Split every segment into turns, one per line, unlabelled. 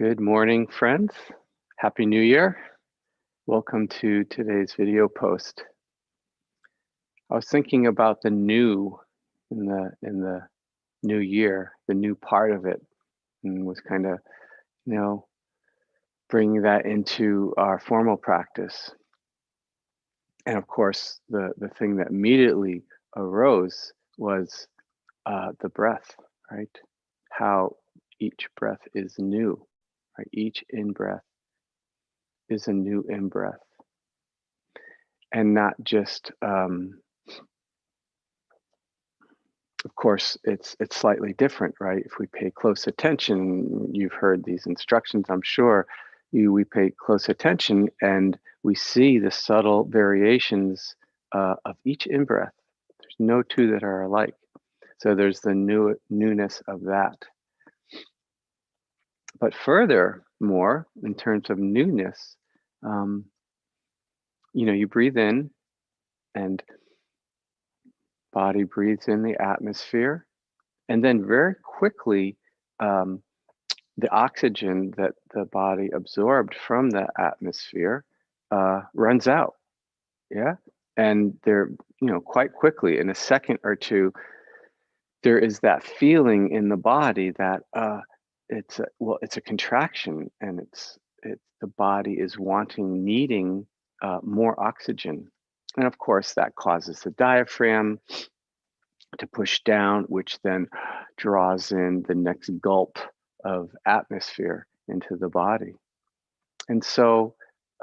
Good morning, friends. Happy New Year. Welcome to today's video post. I was thinking about the new in the new year, the new part of it, and was kind of, bringing that into our formal practice. And of course, the thing that immediately arose was the breath, right? How each breath is new, right? Each in-breath is a new in-breath. And not just, of course, it's slightly different, right? If we pay close attention, you've heard these instructions, I'm sure, we pay close attention and we see the subtle variations of each in-breath. There's no two that are alike. So there's the newness of that. But furthermore, in terms of newness, you breathe in and body breathes in the atmosphere, and then very quickly, the oxygen that the body absorbed from the atmosphere runs out. Yeah, and there, quite quickly, in a second or two, there is that feeling in the body that it's a contraction, and the body is needing more oxygen. And of course, that causes the diaphragm to push down, which then draws in the next gulp of atmosphere into the body. And so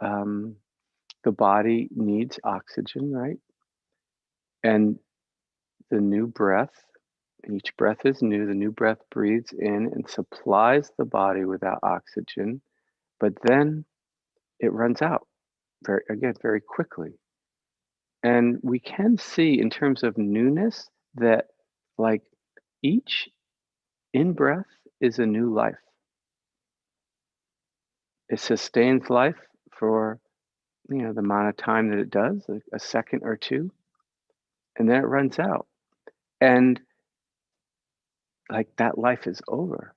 the body needs oxygen, right? And the new breath, each breath is new, the new breath breathes in and supplies the body with that oxygen, but then it runs out very quickly. And we can see, in terms of newness, that like each in-breath is a new life. It sustains life for the amount of time that it does, a second or two, and then it runs out. And like that life is over.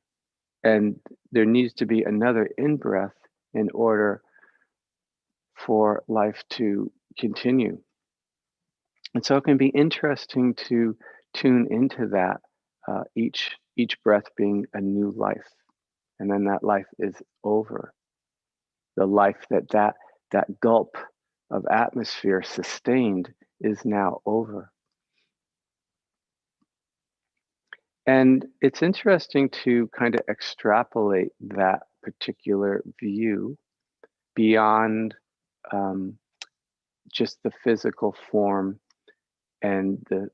And there needs to be another in-breath in order for life to continue. And so it can be interesting to tune into that, each breath being a new life, and then that life is over. The life that gulp of atmosphere sustained is now over. And it's interesting to kind of extrapolate that particular view beyond just the physical form and the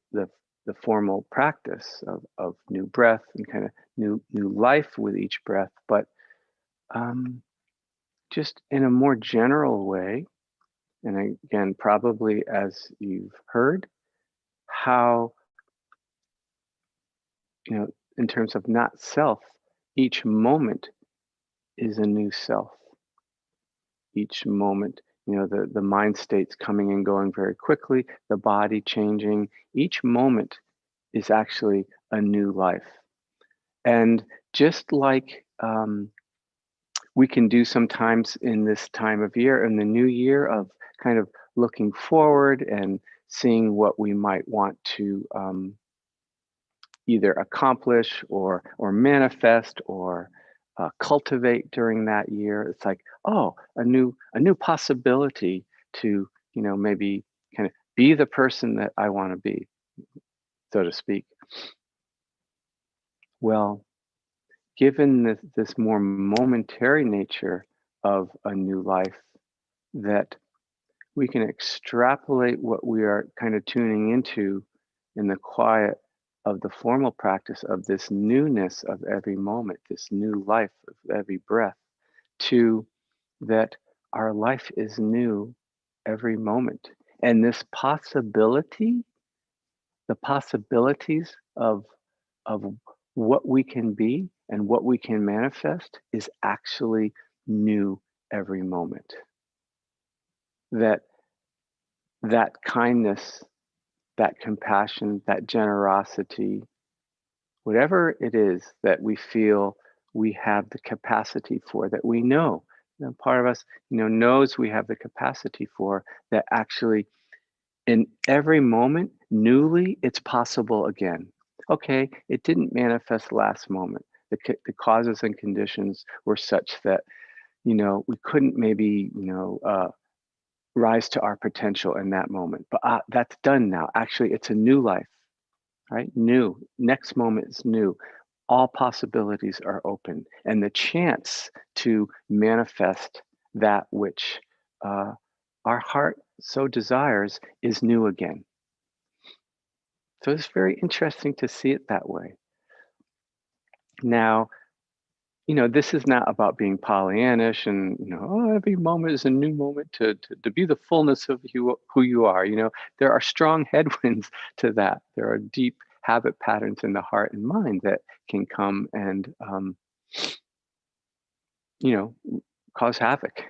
formal practice of new breath and kind of new life with each breath, but just in a more general way. And again, probably as you've heard, how, in terms of not self, each moment is a new self. Each moment, the mind states coming and going very quickly, the body changing. Each moment is actually a new life. And just like we can do sometimes in this time of year, in the new year, of kind of looking forward and seeing what we might want to either accomplish or manifest or cultivate during that year. It's like, oh, a new possibility to maybe kind of be the person that I want to be, so to speak. Well, given this more momentary nature of a new life, that we can extrapolate what we are kind of tuning into in the quiet of the formal practice of this newness of every moment, this new life of every breath, to that our life is new every moment. And this possibility, the possibilities of what we can be and what we can manifest, is actually new every moment. That kindness, that compassion, that generosity, whatever it is that we feel we have the capacity for, that we know. Part of us, knows we have the capacity for, that actually in every moment, newly, it's possible again. Okay, it didn't manifest last moment. The causes and conditions were such that, we couldn't maybe, rise to our potential in that moment. But that's done now. Actually, it's a new life, right? New. Next moment is new. All possibilities are open. And the chance to manifest that which our heart so desires is new again. So it's very interesting to see it that way. Now, this is not about being Pollyannish and, every moment is a new moment to be the fullness of who you are. There are strong headwinds to that. There are deep habit patterns in the heart and mind that can come and, cause havoc.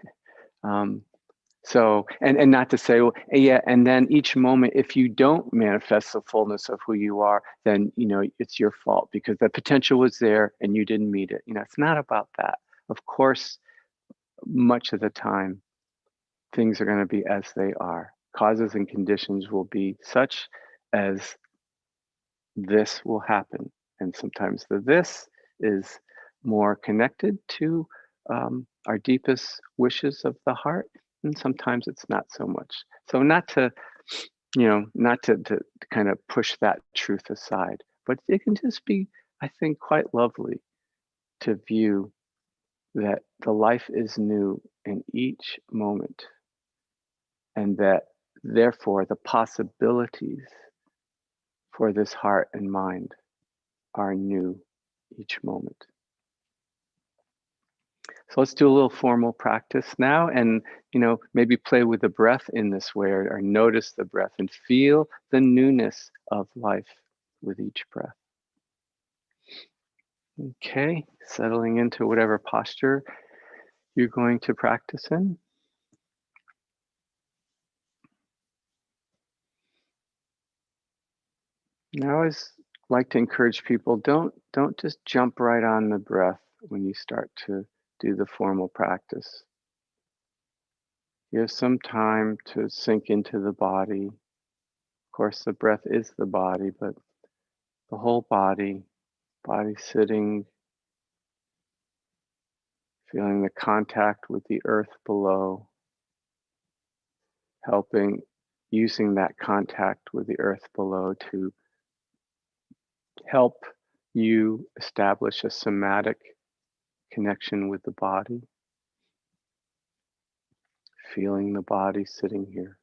So, and not to say, well, yeah, and then each moment, if you don't manifest the fullness of who you are, then, it's your fault because the potential was there and you didn't meet it. It's not about that. Of course, much of the time, things are going to be as they are. Causes and conditions will be such as this will happen. And sometimes the this is more connected to our deepest wishes of the heart. And sometimes it's not so much. So not to kind of push that truth aside, but it can just be, I think, quite lovely to view that the life is new in each moment, and that therefore the possibilities for this heart and mind are new each moment. So let's do a little formal practice now, and maybe play with the breath in this way, or notice the breath and feel the newness of life with each breath. Okay, settling into whatever posture you're going to practice in. And I always like to encourage people, don't just jump right on the breath when you start to do the formal practice. Give some time to sink into the body. Of course, the breath is the body, but the whole body sitting, feeling the contact with the earth below, using that contact with the earth below to help you establish a somatic connection with the body, feeling the body sitting here.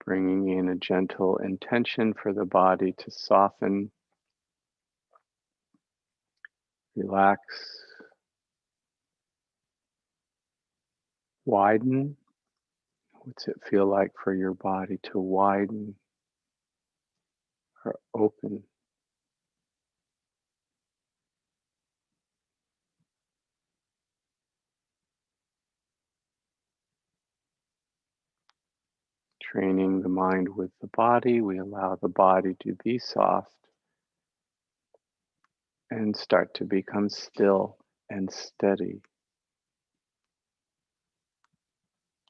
Bringing in a gentle intention for the body to soften, relax, widen. What's it feel like for your body to widen or open? Training the mind with the body, we allow the body to be soft and start to become still and steady.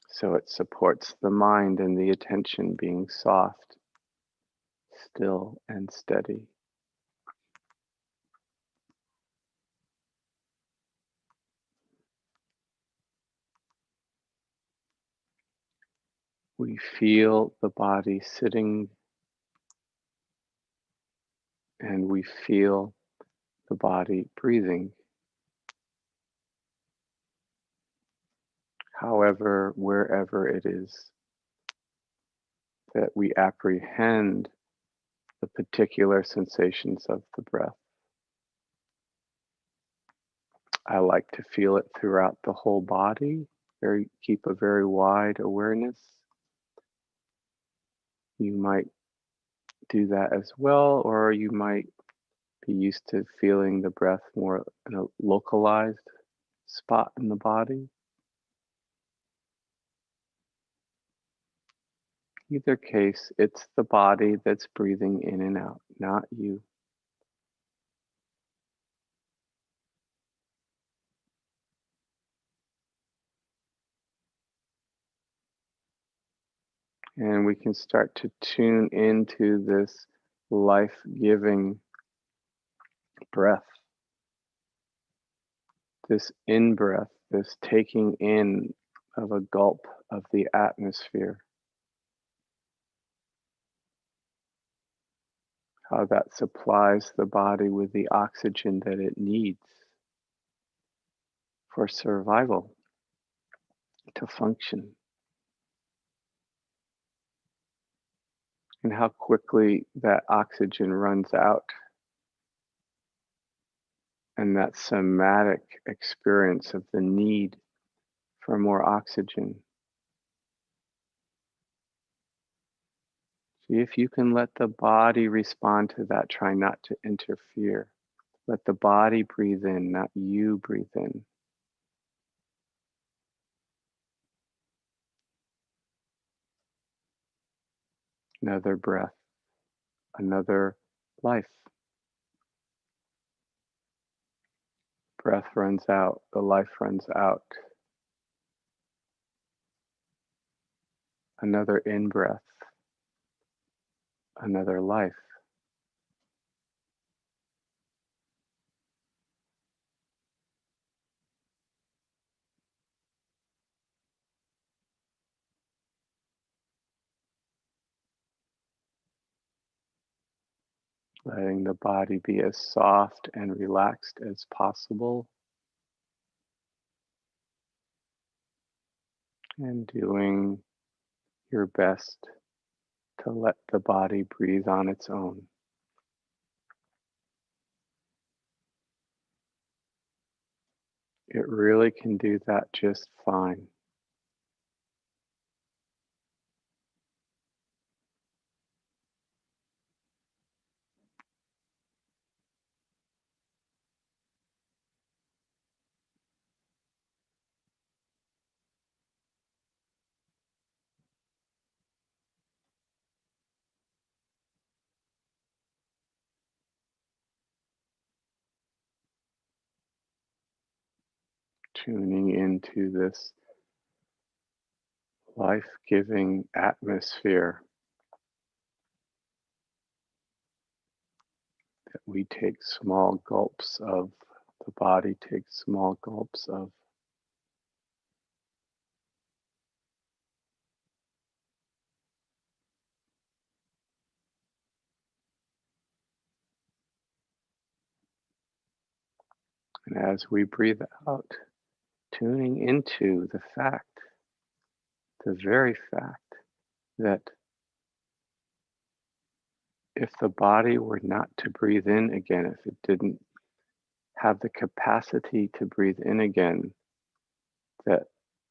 So it supports the mind and the attention being soft, still, and steady. We feel the body sitting, and we feel the body breathing. However, wherever it is that we apprehend the particular sensations of the breath. I like to feel it throughout the whole body, keep a very wide awareness. You might do that as well, or you might be used to feeling the breath more in a localized spot in the body. Either case, it's the body that's breathing in and out, not you. And we can start to tune into this life-giving breath, this in-breath, this taking in of a gulp of the atmosphere, how that supplies the body with the oxygen that it needs for survival, to function, and how quickly that oxygen runs out, and that somatic experience of the need for more oxygen. See if you can let the body respond to that. Try not to interfere. Let the body breathe in, not you breathe in. Another breath, another life. Breath runs out, the life runs out. Another in breath, another life. Letting the body be as soft and relaxed as possible, and doing your best to let the body breathe on its own. It really can do that just fine. Tuning into this life-giving atmosphere that we take small gulps of, the body takes small gulps of. And as we breathe out, tuning into the fact, the very fact that if the body were not to breathe in again, if it didn't have the capacity to breathe in again, that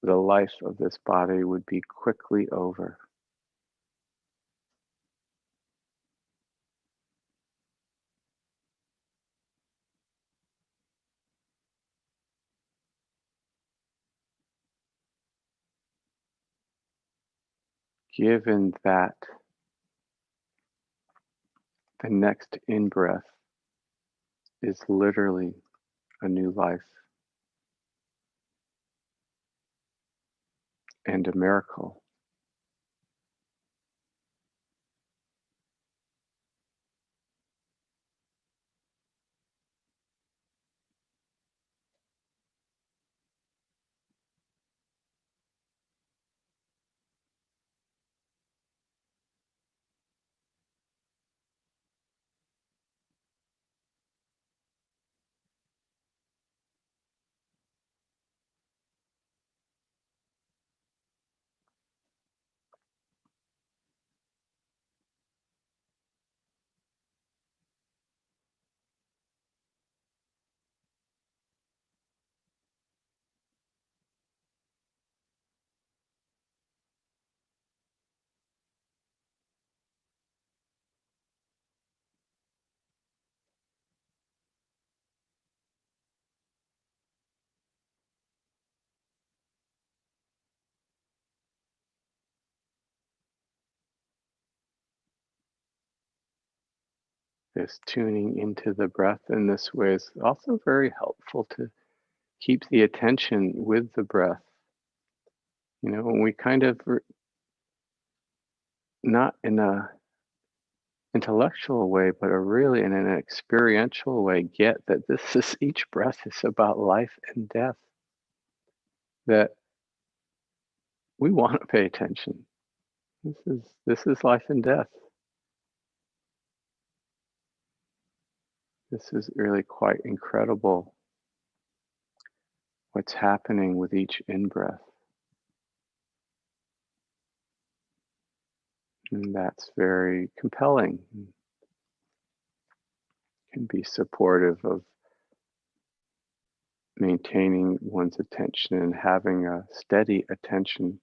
the life of this body would be quickly over. Given that the next in breath is literally a new life and a miracle. This tuning into the breath in this way is also very helpful to keep the attention with the breath. When we kind of, not in a intellectual way, but really in an experiential way, get that each breath is about life and death, that we want to pay attention. This is life and death. This is really quite incredible what's happening with each in-breath. And that's very compelling. Can be supportive of maintaining one's attention and having a steady attention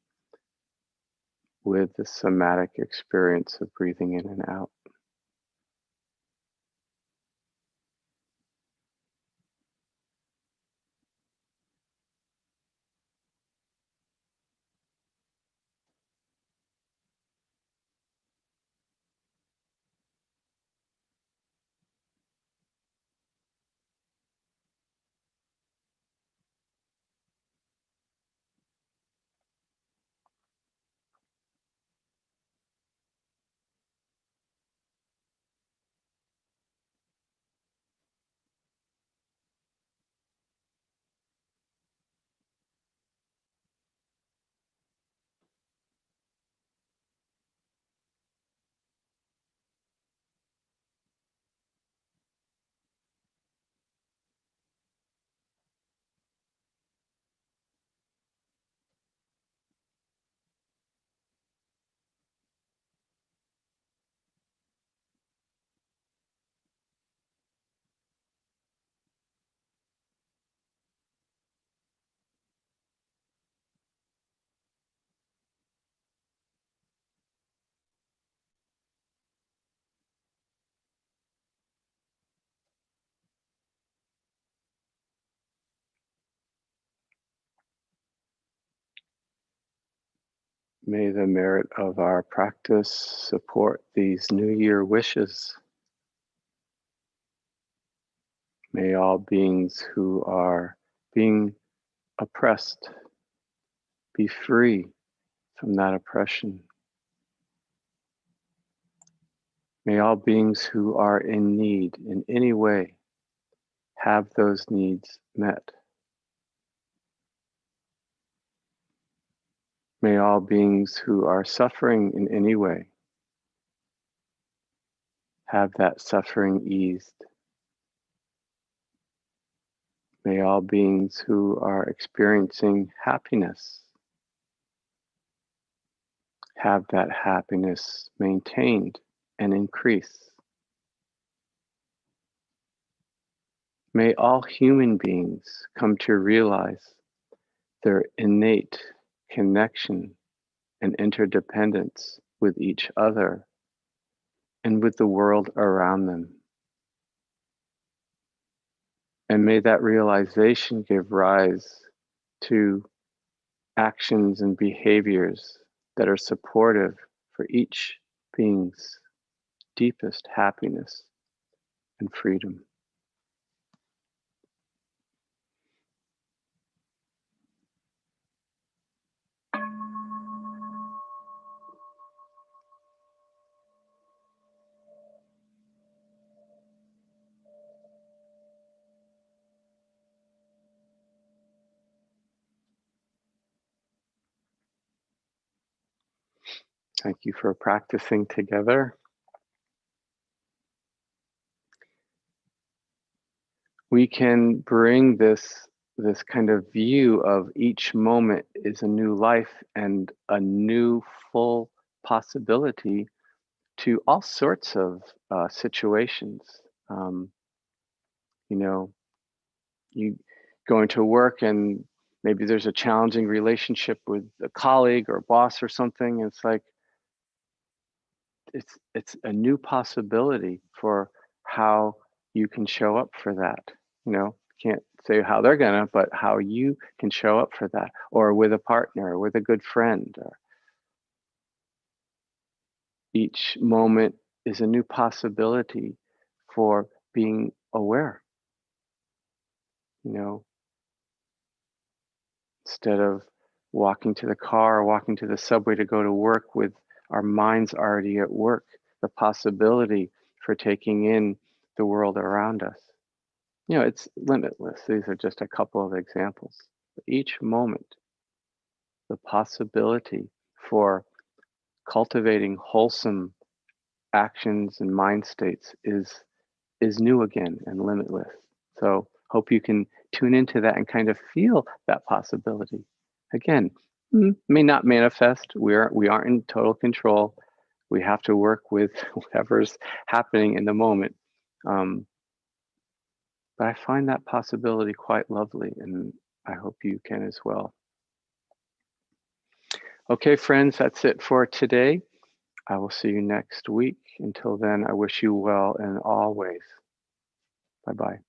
with the somatic experience of breathing in and out. May the merit of our practice support these New Year wishes. May all beings who are being oppressed be free from that oppression. May all beings who are in need in any way have those needs met. May all beings who are suffering in any way have that suffering eased. May all beings who are experiencing happiness have that happiness maintained and increase. May all human beings come to realize their innate connection and interdependence with each other and with the world around them. And may that realization give rise to actions and behaviors that are supportive for each being's deepest happiness and freedom. Thank you for practicing together. We can bring this kind of view of each moment is a new life and a new full possibility to all sorts of situations. You know, you going to work and maybe there's a challenging relationship with a colleague or boss or something. It's like it's a new possibility for how you can show up for that. Can't say how they're gonna, but how you can show up for that, or with a partner, or with a good friend. Or each moment is a new possibility for being aware. You know, instead of walking to the car or walking to the subway to go to work with our minds already at work, the possibility for taking in the world around us. You know, it's limitless. These are just a couple of examples. Each moment, the possibility for cultivating wholesome actions and mind states is new again and limitless. So hope you can tune into that and kind of feel that possibility. Again, may not manifest. We aren't in total control. We have to work with whatever's happening in the moment. But I find that possibility quite lovely, and I hope you can as well. Okay, friends, that's it for today. I will see you next week. Until then, I wish you well in all ways. Bye-bye.